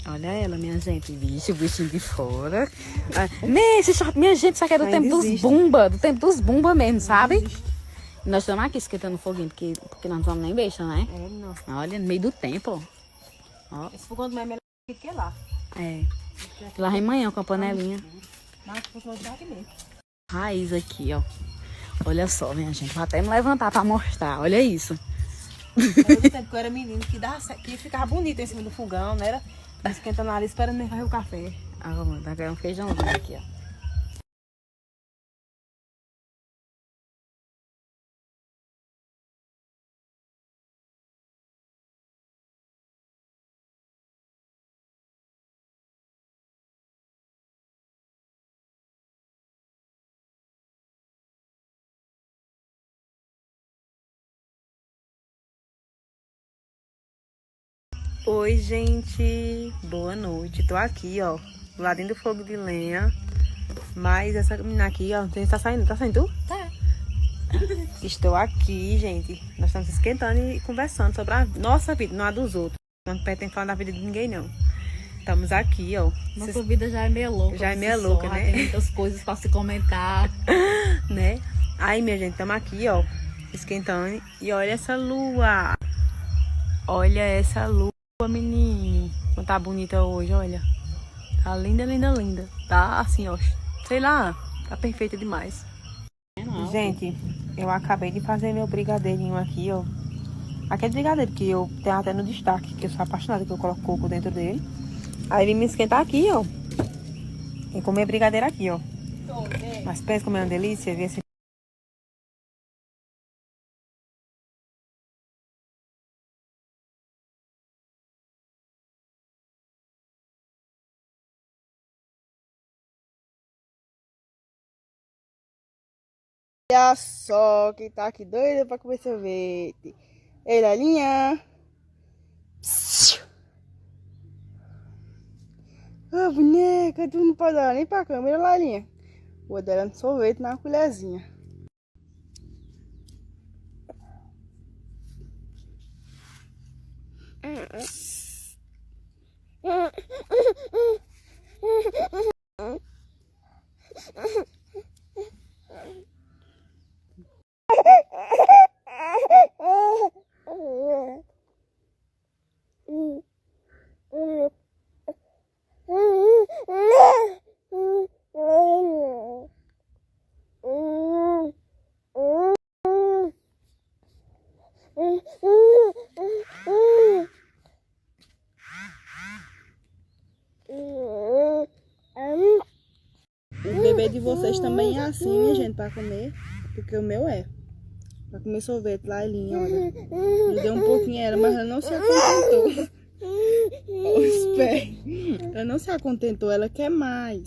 Olha ela, minha gente. Vixe, o bichinho de fora. Nesse shopping, minha gente, isso aqui é do tempo dos bumba. Do tempo dos bumba mesmo, sabe? Nós estamos aqui esquentando o foguinho, porque nós não somos nem besta, né? É, não. Olha, no meio do tempo, ó. Esse fogão do meu é melhor que lá. É. Lá em manhã com a panelinha. Mas funcionou de aqui mesmo. Raiz aqui, ó. Olha só, minha gente. Vou até me levantar pra mostrar. Olha isso. Era do tempo que eu era menino, que ficava bonito em cima do fogão, não era? Esquentando ali, esperando nem fazer o café. Ah, tá ganhando um feijãozinho aqui, ó. Oi, gente. Boa noite. Tô aqui, ó, do ladinho do fogo de lenha. Mas essa menina aqui, ó, tá saindo? Tá saindo tu? Tá. Estou aqui, gente. Nós estamos esquentando e conversando sobre a nossa vida, não a dos outros. Não pretendo falar da vida de ninguém, não. Estamos aqui, ó. Nossa vida já é meio louca. Já é meio louca, né? Tem muitas coisas pra se comentar. Né? Aí, minha gente, estamos aqui, ó, esquentando. E olha essa lua. Olha essa lua, menino. Como tá bonita hoje, olha. Tá linda, linda, linda. Tá assim, ó. Sei lá, tá perfeita demais. Gente, eu acabei de fazer meu brigadeirinho aqui, ó. Aquele brigadeiro que eu tenho até no destaque, que eu sou apaixonada, que eu coloco coco dentro dele. Aí vim me esquentar aqui, ó. E comer brigadeiro aqui, ó. Mas pensa como é uma delícia, ver esse... Olha só quem tá aqui doida pra comer sorvete. Ei, Lalinha. Ah, boneca, tu não pode dar nem pra câmera, Lalinha. Vou dar um sorvete na colherzinha. O bebê de vocês também é assim, minha gente, pra comer. Porque o meu é. Pra comer sorvete, Lailinha, olha. Eu dei um pouquinho a ela, mas ela não se acontentou. Espera. Ela não se acontentou, ela quer mais.